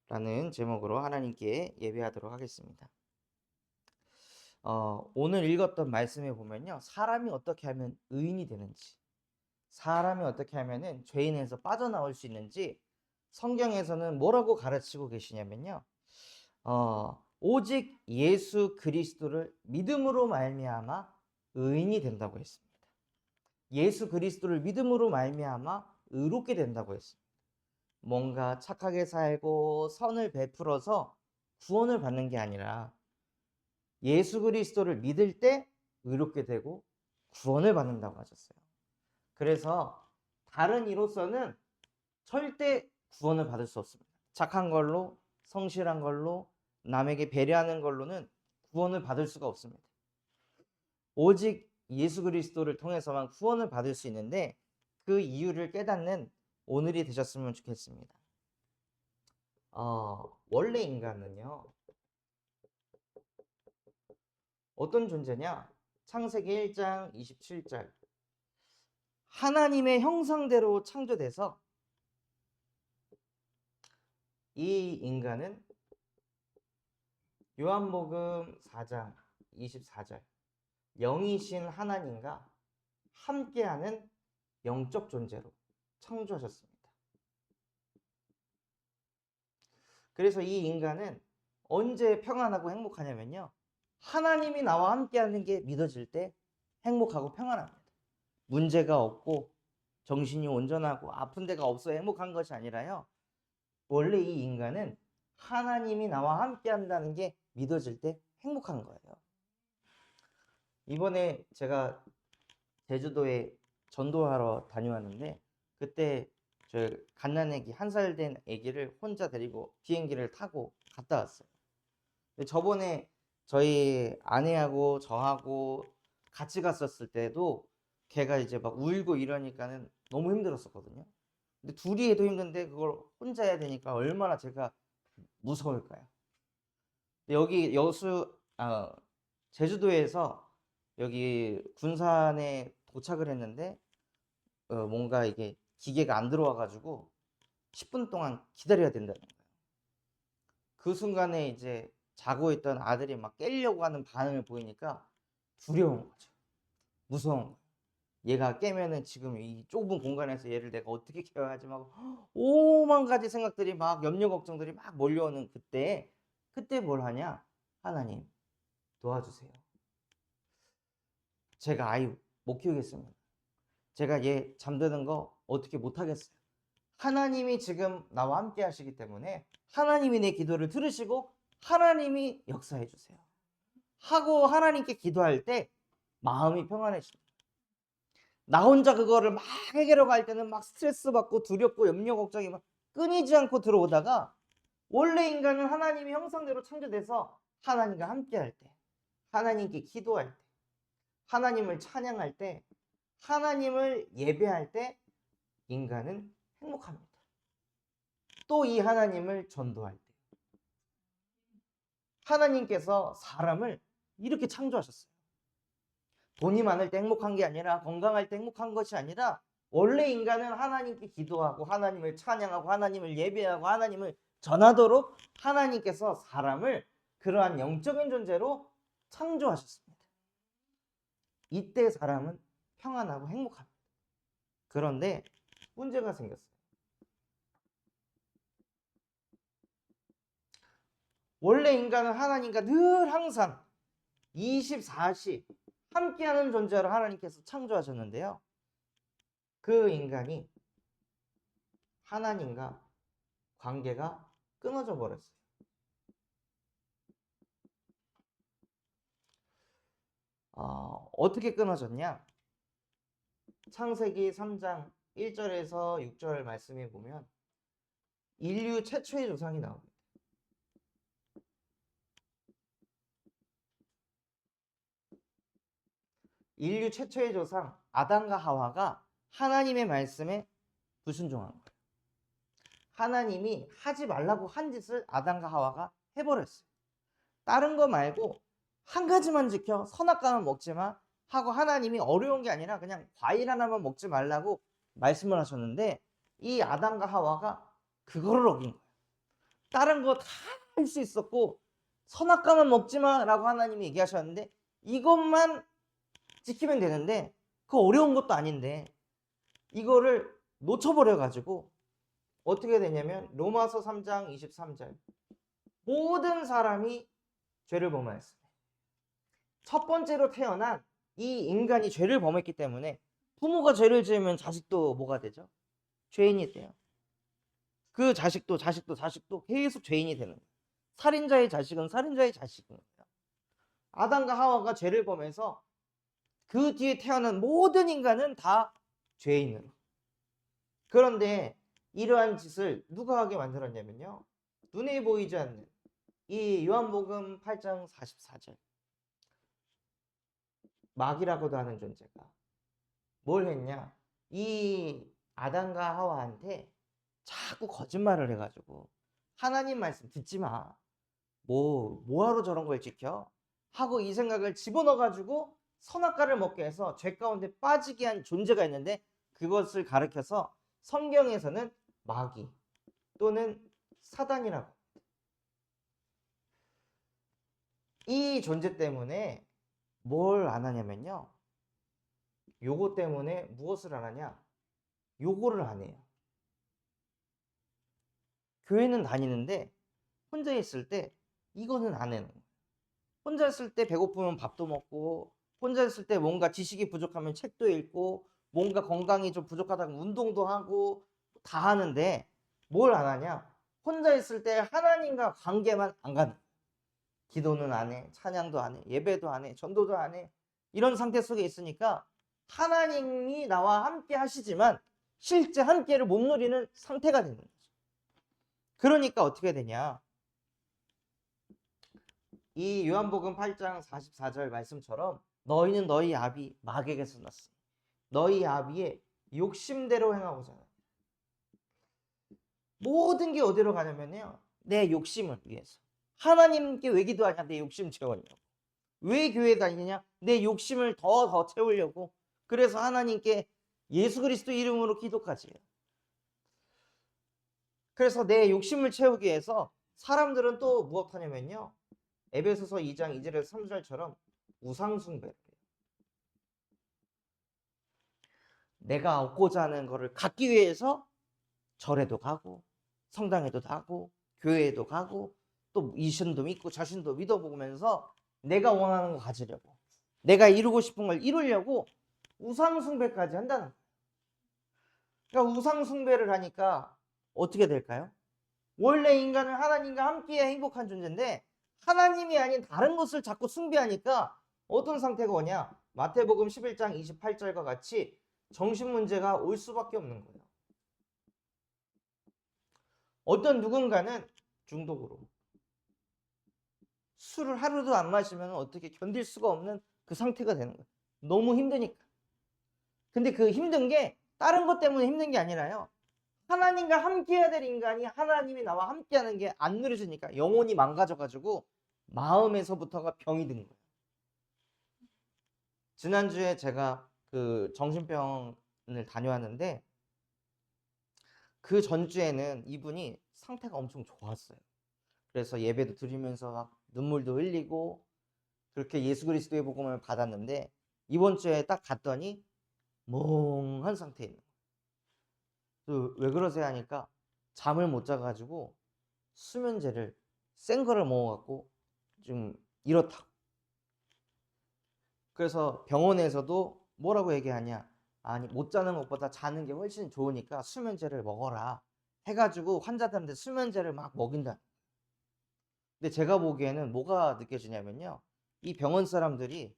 라는 제목으로 하나님께 예배하도록 하겠습니다. 오늘 읽었던 말씀에 보면요. 사람이 어떻게 하면 의인이 되는지, 사람이 어떻게 하면은 죄인에서 빠져나올 수 있는지 성경에서는 뭐라고 가르치고 계시냐면요. 오직 예수 그리스도를 믿음으로 말미암아 의인이 된다고 했습니다. 예수 그리스도를 믿음으로 말미암아 의롭게 된다고 했습니다. 뭔가 착하게 살고 선을 베풀어서 구원을 받는 게 아니라 예수 그리스도를 믿을 때 의롭게 되고 구원을 받는다고 하셨어요. 그래서 다른 이로서는 절대 구원을 받을 수 없습니다. 착한 걸로, 성실한 걸로, 남에게 배려하는 걸로는 구원을 받을 수가 없습니다. 오직 예수 그리스도를 통해서만 구원을 받을 수 있는데 그 이유를 깨닫는 오늘이 되셨으면 좋겠습니다. 원래 인간은요, 어떤 존재냐? 창세기 1장 27절. 하나님의 형상대로 창조돼서 이 인간은 요한복음 4장 24절. 영이신 하나님과 함께하는 영적 존재로 창조하셨습니다. 그래서 이 인간은 언제 평안하고 행복하냐면요. 하나님이 나와 함께하는 게 믿어질 때 행복하고 평안합니다. 문제가 없고 정신이 온전하고 아픈 데가 없어 행복한 것이 아니라요. 원래 이 인간은 하나님이 나와 함께 한다는 게 믿어질 때 행복한 거예요. 이번에 제가 제주도에 전도하러 다녀왔는데 그때 저 갓난아기 1살 된 아기를 혼자 데리고 비행기를 타고 갔다 왔어요. 저번에 저희 아내하고 저하고 같이 갔었을 때도 걔가 이제 막 울고 이러니까는 너무 힘들었었거든요. 근데 둘이 해도 힘든데 그걸 혼자 해야 되니까 얼마나 제가 무서울까요? 여기 제주도에서 여기 군산에 도착을 했는데 뭔가 이게 기계가 안 들어와 가지고 10분 동안 기다려야 된다는 거예요. 그 순간에 이제 자고 있던 아들이 막 깨려고 하는 반응을 보이니까 두려운 거죠. 무서운 거예요. 얘가 깨면은 지금 이 좁은 공간에서 얘를 내가 어떻게 케어해야 하지 막 오만 가지 생각들이 막 염려 걱정들이 막 몰려오는 그때 뭘 하냐? 하나님 도와주세요. 제가 아이 못 키우겠습니다. 제가 얘 잠드는 거 어떻게 못 하겠어요. 하나님이 지금 나와 함께 하시기 때문에 하나님이 내 기도를 들으시고 하나님이 역사해 주세요. 하고 하나님께 기도할 때 마음이 평안해집니다. 나 혼자 그거를 막 해결하고 할 때는 막 스트레스 받고 두렵고 염려 걱정이 막 끊이지 않고 들어오다가 원래 인간은 하나님의 형상대로 창조돼서 하나님과 함께 할 때, 하나님께 기도할 때, 하나님을 찬양할 때, 하나님을 예배할 때 인간은 행복합니다. 또 이 하나님을 전도할 때 하나님께서 사람을 이렇게 창조하셨어요. 돈이 많을 때 행복한 게 아니라 건강할 때 행복한 것이 아니라 원래 인간은 하나님께 기도하고 하나님을 찬양하고 하나님을 예배하고 하나님을 전하도록 하나님께서 사람을 그러한 영적인 존재로 창조하셨습니다. 이때 사람은 평안하고 행복합니다. 그런데 문제가 생겼어요. 원래 인간은 하나님과 늘 항상 24시 함께하는 존재로 하나님께서 창조하셨는데요. 그 인간이 하나님과 관계가 끊어져 버렸어요. 어떻게 끊어졌냐? 창세기 3장 1절에서 6절 말씀에 보면 인류 최초의 조상이 나옵니다. 인류 최초의 조상 아담과 하와가 하나님의 말씀에 불순종한 거예요. 하나님이 하지 말라고 한 짓을 아담과 하와가 해버렸어요. 다른 거 말고 한 가지만 지켜 선악과는 먹지 마 하고 하나님이 어려운 게 아니라 그냥 과일 하나만 먹지 말라고 말씀을 하셨는데 이 아담과 하와가 그거를 어긴 거예요. 다른 거 다 할 수 있었고 선악과만 먹지 마라고 하나님이 얘기하셨는데 이것만 지키면 되는데 그 어려운 것도 아닌데 이거를 놓쳐버려 가지고 어떻게 되냐면 로마서 3장 23절 모든 사람이 죄를 범하였습니다. 첫 번째로 태어난 이 인간이 죄를 범했기 때문에 부모가 죄를 지으면 자식도 뭐가 되죠? 죄인이 돼요. 그 자식도 계속 죄인이 되는 거예요. 살인자의 자식은 살인자의 자식인 거예요. 아담과 하와가 죄를 범해서 그 뒤에 태어난 모든 인간은 다 죄인으로. 그런데 이러한 짓을 누가 하게 만들었냐면요. 눈에 보이지 않는 이 요한복음 8장 44절 마귀라고도 하는 존재가 뭘 했냐? 이 아담과 하와한테 자꾸 거짓말을 해가지고 하나님 말씀 듣지 마. 뭐하러 저런 걸 지켜? 하고 이 생각을 집어넣어가지고 선악과를 먹게 해서 죄 가운데 빠지게 한 존재가 있는데 그것을 가리켜서 성경에서는 마귀 또는 사단이라고. 이 존재 때문에 뭘 안 하냐면요. 요거 때문에 무엇을 안 하냐? 요거를 안 해요. 교회는 다니는데 혼자 있을 때 이거는 안 해요. 혼자 있을 때 배고프면 밥도 먹고 혼자 있을 때 뭔가 지식이 부족하면 책도 읽고 뭔가 건강이 좀 부족하다면 운동도 하고 다 하는데 뭘 안 하냐? 혼자 있을 때 하나님과 관계만 안 가는 거예요. 기도는 안 해, 찬양도 안 해, 예배도 안 해, 전도도 안 해. 이런 상태 속에 있으니까 하나님이 나와 함께 하시지만 실제 함께를 못 누리는 상태가 되는 거죠. 그러니까 어떻게 되냐? 이 요한복음 8장 44절 말씀처럼 너희는 너희 아비 마귀에게서 났으니 너희 아비의 욕심대로 행하고자 하는. 모든 게 어디로 가냐면요. 내 욕심을 위해서. 하나님께 왜 기도하냐? 내 욕심 채우려고. 왜 교회 다니냐? 내 욕심을 더 채우려고. 그래서 하나님께 예수 그리스도 이름으로 기도까지 해요. 그래서 내 욕심을 채우기 위해서 사람들은 또 무엇 하냐면요. 에베소서 2장 2절에서 3절처럼 우상숭배를 해요. 내가 얻고자 하는 거를 갖기 위해서 절에도 가고 성당에도 가고 교회에도 가고 또 이신도 믿고 자신도 믿어보면서 내가 원하는 거 가지려고 내가 이루고 싶은 걸 이루려고 우상숭배까지 한다는 거예요. 그러니까 우상숭배를 하니까 어떻게 될까요? 원래 인간은 하나님과 함께해야 행복한 존재인데 하나님이 아닌 다른 것을 자꾸 숭배하니까 어떤 상태가 오냐? 마태복음 11장 28절과 같이 정신문제가 올 수밖에 없는 거예요. 어떤 누군가는 중독으로 술을 하루도 안 마시면 어떻게 견딜 수가 없는 그 상태가 되는 거예요. 너무 힘드니까. 근데 그 힘든 게 다른 것 때문에 힘든 게 아니라요. 하나님과 함께 해야 될 인간이 하나님이 나와 함께 하는 게 안 누려지니까 영혼이 망가져가지고 마음에서부터가 병이 든 거예요. 지난주에 제가 그 정신병을 다녀왔는데 그 전주에는 이분이 상태가 엄청 좋았어요. 그래서 예배도 드리면서 막 눈물도 흘리고 그렇게 예수 그리스도의 복음을 받았는데 이번 주에 딱 갔더니 멍한 상태에 있는 거예요. 왜 그러세요 하니까 잠을 못 자가지고 수면제를 센 거를 먹어갖고 좀 이렇다고. 그래서 병원에서도 뭐라고 얘기하냐? 아니 못 자는 것보다 자는 게 훨씬 좋으니까 수면제를 먹어라 해가지고 환자들한테 수면제를 막 먹인다. 근데 제가 보기에는 뭐가 느껴지냐면요. 이 병원 사람들이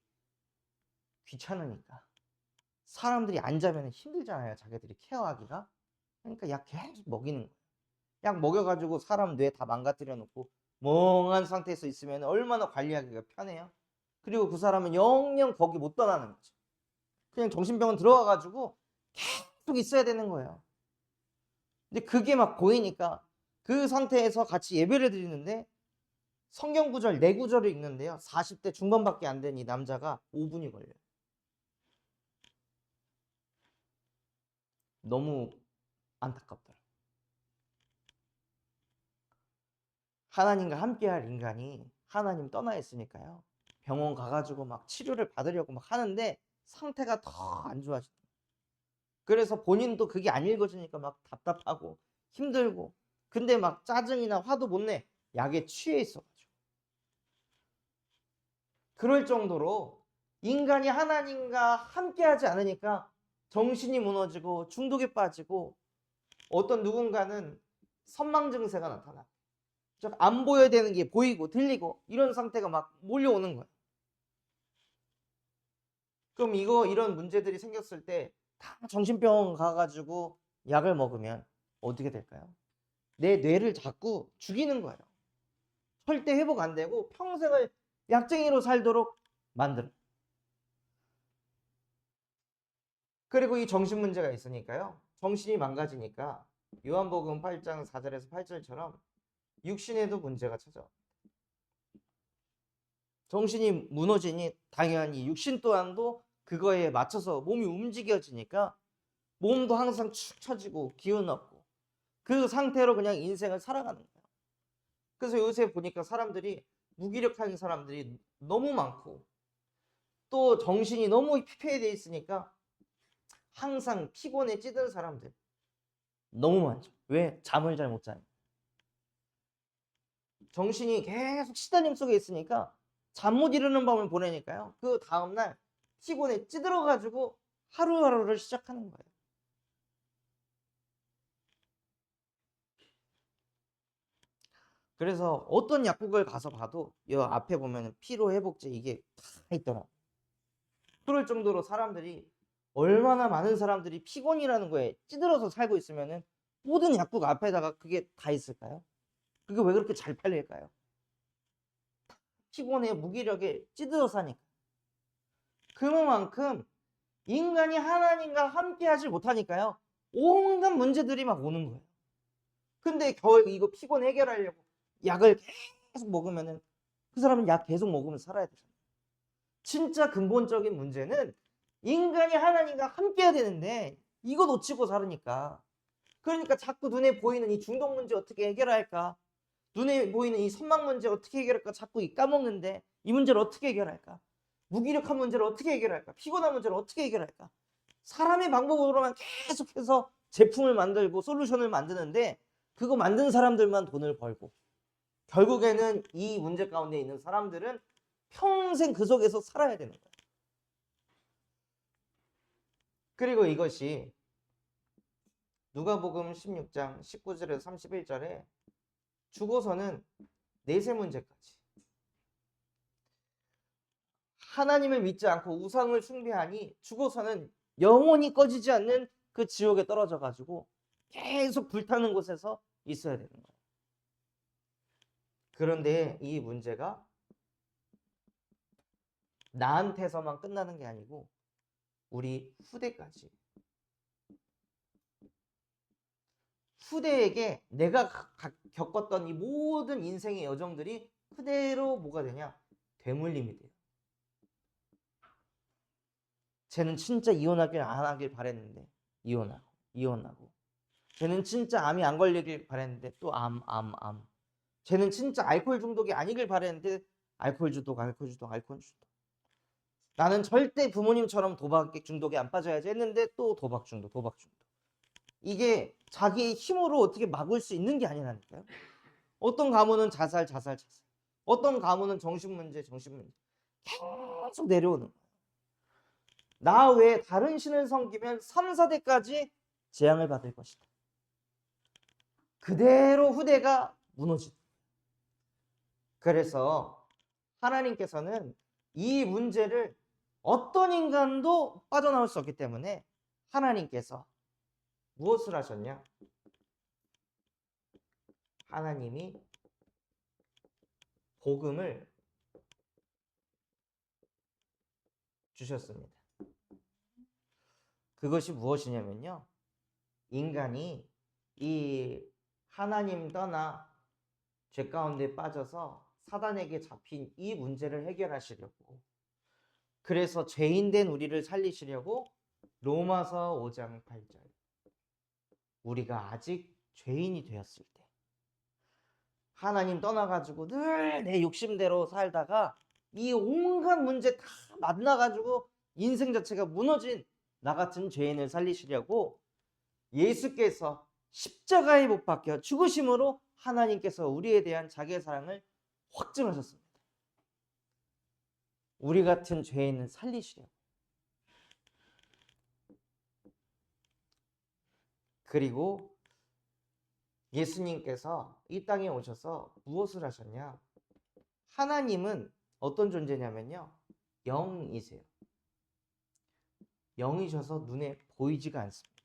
귀찮으니까. 사람들이 안 자면 힘들잖아요. 자기들이 케어하기가. 그러니까 약 계속 먹이는 거예요. 약 먹여가지고 사람 뇌 다 망가뜨려 놓고 멍한 상태에서 있으면 얼마나 관리하기가 편해요. 그리고 그 사람은 영영 거기 못 떠나는 거죠. 그냥 정신병원 들어와가지고 계속 있어야 되는 거예요. 근데 그게 막 보이니까 그 상태에서 같이 예배를 드리는데 성경 구절 4구절을 읽는데요. 40대 중반밖에 안 된 이 남자가 5분이 걸려요. 너무 안타깝더라고요. 하나님과 함께할 인간이 하나님 떠나 있으니까요. 병원 가가지고 막 치료를 받으려고 막 하는데 상태가 더 안 좋아지죠. 그래서 본인도 그게 안 읽어지니까 막 답답하고 힘들고, 근데 막 짜증이나 화도 못 내. 약에 취해 있어가지고. 그럴 정도로 인간이 하나님과 함께하지 않으니까 정신이 무너지고 중독에 빠지고, 어떤 누군가는 선망 증세가 나타나. 즉 안 보여야 되는 게 보이고 들리고 이런 상태가 막 몰려오는 거예요. 그럼 이런 문제들이 생겼을 때 다 정신병원 가가지고 약을 먹으면 어떻게 될까요? 내 뇌를 자꾸 죽이는 거예요. 절대 회복 안 되고 평생을 약쟁이로 살도록 만들어요. 그리고 이 정신 문제가 있으니까요. 정신이 망가지니까 요한복음 8장 4절에서 8절처럼 육신에도 문제가 찾아와요. 정신이 무너지니 당연히 육신 또한도 그거에 맞춰서 몸이 움직여지니까 몸도 항상 축 처지고 기운 없고 그 상태로 그냥 인생을 살아가는 거예요. 그래서 요새 보니까 사람들이 무기력한 사람들이 너무 많고, 또 정신이 너무 피폐해돼 있으니까 항상 피곤에 찌든 사람들 너무 많죠. 왜? 잠을 잘 못 자요. 정신이 계속 시달림 속에 있으니까 잠 못 이루는 밤을 보내니까요. 그 다음날 피곤에 찌들어가지고 하루하루를 시작하는 거예요. 그래서 어떤 약국을 가서 봐도 이 앞에 보면 피로회복제 이게 다 있더라. 그럴 정도로 사람들이, 얼마나 많은 사람들이 피곤이라는 거에 찌들어서 살고 있으면은 모든 약국 앞에다가 그게 다 있을까요? 그게 왜 그렇게 잘 팔릴까요? 피곤해, 무기력에 찌들어 사니까. 그만큼 인간이 하나님과 함께 하지 못하니까요, 온갖 문제들이 막 오는 거예요. 근데 이거 피곤 해결하려고 약을 계속 먹으면은 그 사람은 약 계속 먹으면서 살아야 되잖아요. 진짜 근본적인 문제는 인간이 하나님과 함께 해야 되는데 이거 놓치고 살으니까, 그러니까 자꾸 눈에 보이는 이 중독 문제 어떻게 해결할까, 눈에 보이는 이 선망 문제 어떻게 해결할까 자꾸 까먹는데, 이 문제를 어떻게 해결할까, 무기력한 문제를 어떻게 해결할까, 피곤한 문제를 어떻게 해결할까, 사람의 방법으로만 계속해서 제품을 만들고 솔루션을 만드는데 그거 만든 사람들만 돈을 벌고, 결국에는 이 문제 가운데 있는 사람들은 평생 그 속에서 살아야 되는 거예요. 그리고 이것이 누가복음 16장 19절에서 31절에 죽어서는 내세 문제까지, 하나님을 믿지 않고 우상을 숭배하니 죽어서는 영원히 꺼지지 않는 그 지옥에 떨어져 가지고 계속 불타는 곳에서 있어야 되는 거예요. 그런데 이 문제가 나한테서만 끝나는 게 아니고 우리 후대까지, 후대에게 내가 겪었던 이 모든 인생의 여정들이 그대로 뭐가 되냐? 되물림이 돼요. 쟤는 진짜 이혼하길 안 하길 바랬는데 이혼하고. 쟤는 진짜 암이 안 걸리길 바랬는데 또 암. 쟤는 진짜 알코올 중독이 아니길 바랬는데 알코올 중독. 나는 절대 부모님처럼 도박 중독에 안 빠져야지 했는데 또 도박 중독. 이게 자기의 힘으로 어떻게 막을 수 있는 게 아니라니까요. 어떤 가문은 자살. 어떤 가문은 정신문제. 계속 내려오는 거예요. 나 외에 다른 신을 섬기면 3, 4대까지 재앙을 받을 것이다. 그대로 후대가 무너진다. 그래서 하나님께서는 이 문제를 어떤 인간도 빠져나올 수 없기 때문에 하나님께서 무엇을 하셨냐? 하나님이 복음을 주셨습니다. 그것이 무엇이냐면요, 인간이 이 하나님 떠나 죄 가운데 빠져서 사단에게 잡힌 이 문제를 해결하시려고, 그래서 죄인된 우리를 살리시려고 로마서 5장 8절, 우리가 아직 죄인이 되었을 때 하나님 떠나가지고 늘 내 욕심대로 살다가 이 온갖 문제 다 만나가지고 인생 자체가 무너진 나 같은 죄인을 살리시려고 예수께서 십자가에 못 박혀 죽으심으로 하나님께서 우리에 대한 자기의 사랑을 확증하셨습니다. 우리 같은 죄인을 살리시려고. 그리고 예수님께서 이 땅에 오셔서 무엇을 하셨냐? 하나님은 어떤 존재냐면요, 영이세요. 영이셔서 눈에 보이지가 않습니다.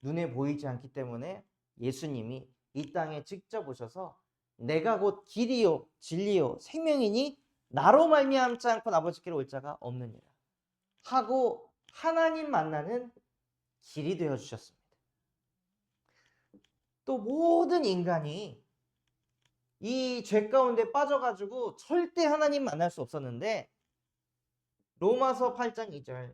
눈에 보이지 않기 때문에 예수님이 이 땅에 직접 오셔서 내가 곧 길이요 진리요 생명이니 나로 말미암지 않고 아버지께로 올 자가 없느니라 하고 하나님 만나는 길이 되어 주셨습니다. 또 모든 인간이 이 죄 가운데 빠져가지고 절대 하나님 만날 수 없었는데 로마서 8장 2절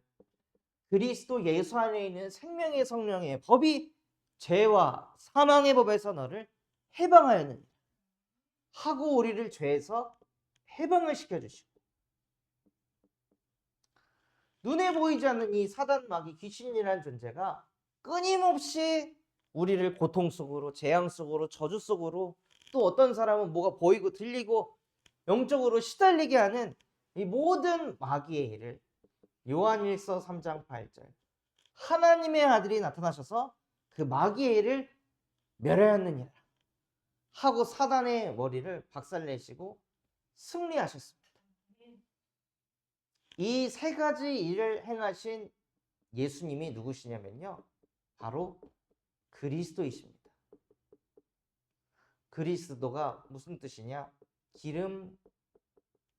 그리스도 예수 안에 있는 생명의 성령의 법이 죄와 사망의 법에서 너를 해방하였느니라 하고 우리를 죄에서 해방을 시켜주시고 눈에 보이지 않는 이 사단 마귀 귀신이라는 존재가 끊임없이 우리를 고통 속으로 재앙 속으로 저주 속으로 또 어떤 사람은 뭐가 보이고 들리고 영적으로 시달리게 하는 이 모든 마귀의 일을 요한일서 3장 8절 하나님의 아들이 나타나셔서 그 마귀의 일을 멸하였느니라 하고 사단의 머리를 박살내시고 승리하셨습니다. 이 세 가지 일을 행하신 예수님이 누구시냐면요, 바로 그리스도이십니다. 그리스도가 무슨 뜻이냐? 기름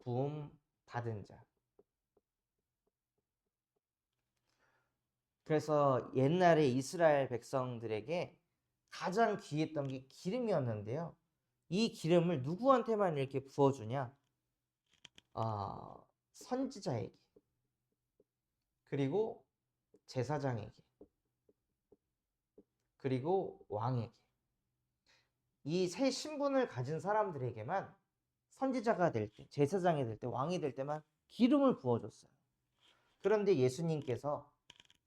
부음 받은 자. 그래서 옛날에 이스라엘 백성들에게 가장 귀했던 게 기름이었는데요. 이 기름을 누구한테만 이렇게 부어주냐? 선지자에게, 그리고 제사장에게, 그리고 왕에게. 이 세 신분을 가진 사람들에게만 선지자가 될 때, 제사장이 될 때, 왕이 될 때만 기름을 부어줬어요. 그런데 예수님께서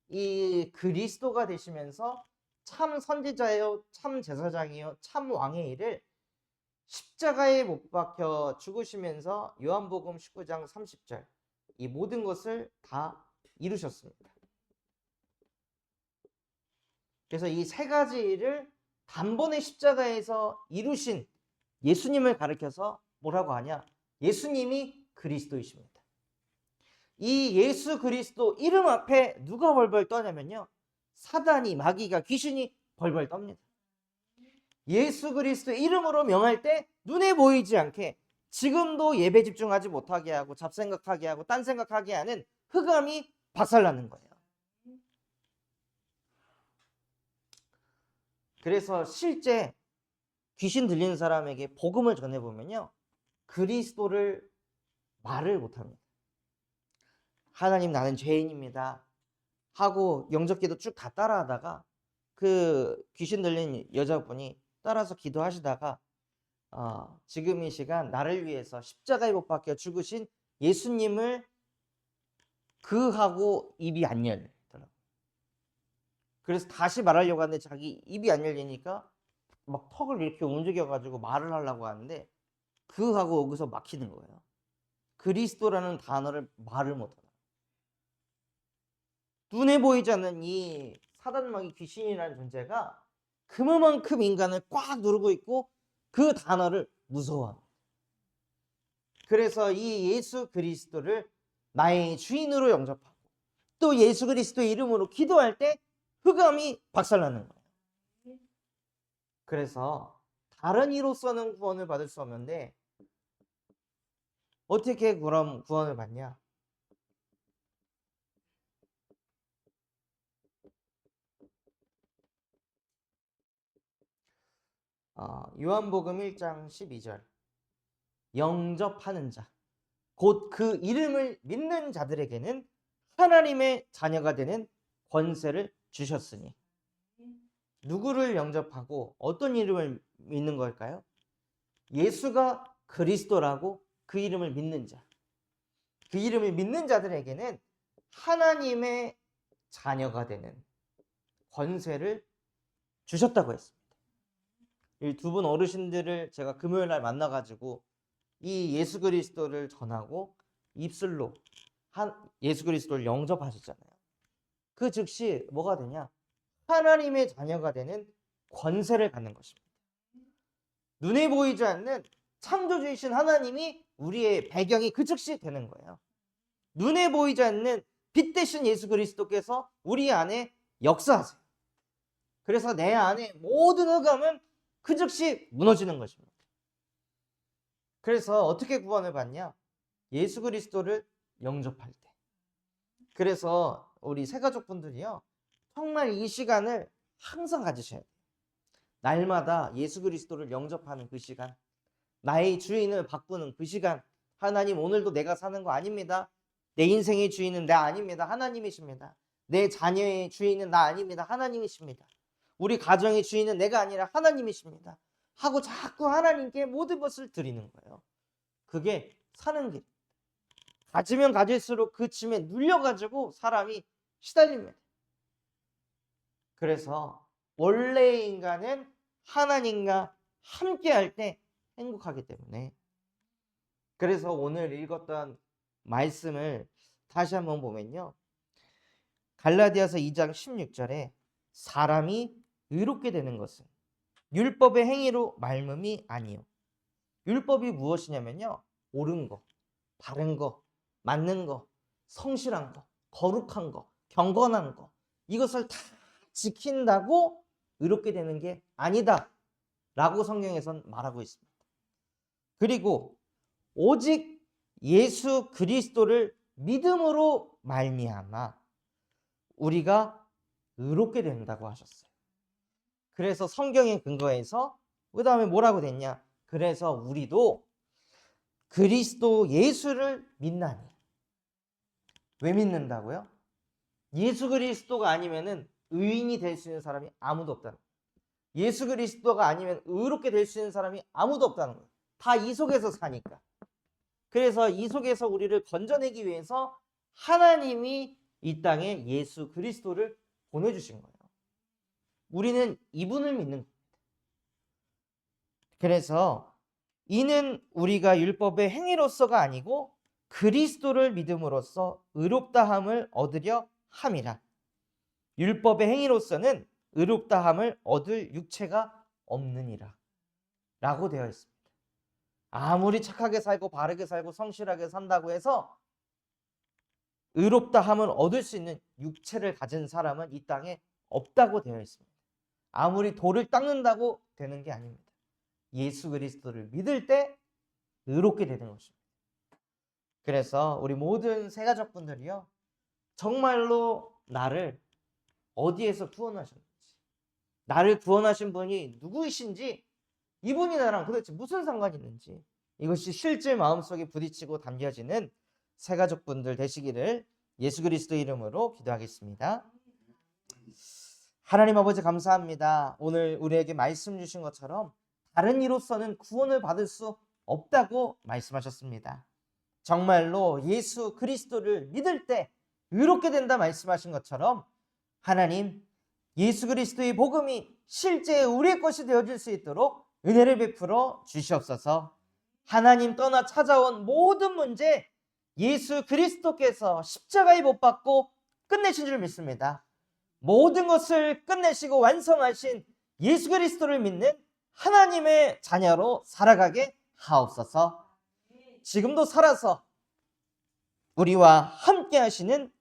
이 그리스도가 되시면서 참 선지자예요, 참 제사장이요, 참 왕의 일을 십자가에 못 박혀 죽으시면서 요한복음 19장 30절 이 모든 것을 다 이루셨습니다. 그래서 이 세 가지 일을 단번에 십자가에서 이루신 예수님을 가리켜서 뭐라고 하냐? 예수님이 그리스도이십니다. 이 예수 그리스도 이름 앞에 누가 벌벌 떠냐면요, 사단이, 마귀가, 귀신이 벌벌 떱니다. 예수 그리스도 이름으로 명할 때 눈에 보이지 않게 지금도 예배 집중하지 못하게 하고 잡생각하게 하고 딴 생각하게 하는 흑암이 박살나는 거예요. 그래서 실제 귀신 들리는 사람에게 복음을 전해보면요, 그리스도를 말을 못합니다. 하나님 나는 죄인입니다 하고 영접기도 쭉 다 따라하다가 그 귀신 들린 여자분이 따라서 기도하시다가 지금 이 시간 나를 위해서 십자가에 못 박혀 죽으신 예수님을 하고 입이 안 열리더라고요. 그래서 다시 말하려고 하는데 자기 입이 안 열리니까 막 턱을 이렇게 움직여가지고 말을 하려고 하는데 하고 여기서 막히는 거예요. 그리스도라는 단어를 말을 못하다. 눈에 보이지 않는 이 사단마귀 귀신이라는 존재가 그만큼 인간을 꽉 누르고 있고 그 단어를 무서워합니다. 그래서 이 예수 그리스도를 나의 주인으로 영접하고 또 예수 그리스도의 이름으로 기도할 때 흑암이 박살나는 거예요. 그래서 다른 이로서는 구원을 받을 수 없는데 어떻게 그럼 구원을 받냐? 요한복음 1장 12절 영접하는 자, 곧 그 이름을 믿는 자들에게는 하나님의 자녀가 되는 권세를 주셨으니. 누구를 영접하고 어떤 이름을 믿는 걸까요? 예수가 그리스도라고 그 이름을 믿는 자, 그 이름을 믿는 자들에게는 하나님의 자녀가 되는 권세를 주셨다고 했습니다. 이 두 분 어르신들을 제가 금요일 날 만나가지고 이 예수 그리스도를 전하고 입술로 예수 그리스도를 영접하셨잖아요. 그 즉시 뭐가 되냐? 하나님의 자녀가 되는 권세를 갖는 것입니다. 눈에 보이지 않는 창조주이신 하나님이 우리의 배경이 그 즉시 되는 거예요. 눈에 보이지 않는 빛 대신 예수 그리스도께서 우리 안에 역사하세요. 그래서 내 안에 모든 흑암은 그 즉시 무너지는 것입니다. 그래서 어떻게 구원을 받냐? 예수 그리스도를 영접할 때. 그래서 우리 새가족분들이요, 정말 이 시간을 항상 가지셔야 돼요. 날마다 예수 그리스도를 영접하는 그 시간, 나의 주인을 바꾸는 그 시간. 하나님, 오늘도 내가 사는 거 아닙니다. 내 인생의 주인은 나 아닙니다. 하나님이십니다. 내 자녀의 주인은 나 아닙니다. 하나님이십니다. 우리 가정의 주인은 내가 아니라 하나님이십니다. 하고 자꾸 하나님께 모든 것을 드리는 거예요. 그게 사는 길. 가지면 가질수록 그 짐에 눌려가지고 사람이 시달립니다. 그래서 원래의 인간은 하나님과 함께 할 때 행복하기 때문에, 그래서 오늘 읽었던 말씀을 다시 한번 보면요, 갈라디아서 2장 16절에 사람이 의롭게 되는 것은 율법의 행위로 말음이 아니요. 율법이 무엇이냐면요, 옳은 거, 바른 거, 맞는 거, 성실한 거, 거룩한 거, 경건한 거, 이것을 다 지킨다고 의롭게 되는 게 아니다 라고 성경에선 말하고 있습니다. 그리고 오직 예수 그리스도를 믿음으로 말미암아 우리가 의롭게 된다고 하셨어요. 그래서 성경의 근거에서 그 다음에 뭐라고 됐냐? 그래서 우리도 그리스도 예수를 믿나니. 왜 믿는다고요? 예수 그리스도가 아니면은 의인이 될 수 있는 사람이 아무도 없다는 거예요. 예수 그리스도가 아니면 의롭게 될 수 있는 사람이 아무도 없다는 거예요. 다 이 속에서 사니까. 그래서 이 속에서 우리를 건져내기 위해서 하나님이 이 땅에 예수 그리스도를 보내주신 거예요. 우리는 이분을 믿는 겁니다. 그래서 이는 우리가 율법의 행위로서가 아니고 그리스도를 믿음으로써 의롭다함을 얻으려 함이라. 율법의 행위로서는 의롭다함을 얻을 육체가 없느니라 라고 되어 있습니다. 아무리 착하게 살고 바르게 살고 성실하게 산다고 해서 의롭다함을 얻을 수 있는 육체를 가진 사람은 이 땅에 없다고 되어 있습니다. 아무리 돌을 닦는다고 되는 게 아닙니다. 예수 그리스도를 믿을 때 의롭게 되는 것입니다. 그래서 우리 모든 새가족분들이요, 정말로 나를 어디에서 구원하셨는지, 나를 구원하신 분이 누구이신지, 이분이 나랑 도대체 무슨 상관이 있는지, 이것이 실제 마음속에 부딪히고 담겨지는 새가족분들 되시기를 예수 그리스도 이름으로 기도하겠습니다. 하나님 아버지, 감사합니다. 오늘 우리에게 말씀 주신 것처럼 다른 이로서는 구원을 받을 수 없다고 말씀하셨습니다. 정말로 예수 그리스도를 믿을 때 의롭게 된다 말씀하신 것처럼 하나님, 예수 그리스도의 복음이 실제 우리의 것이 되어질 수 있도록 은혜를 베풀어 주시옵소서. 하나님 떠나 찾아온 모든 문제 예수 그리스도께서 십자가에 못 박고 끝내신 줄 믿습니다. 모든 것을 끝내시고 완성하신 예수 그리스도를 믿는 하나님의 자녀로 살아가게 하옵소서. 지금도 살아서 우리와 함께 하시는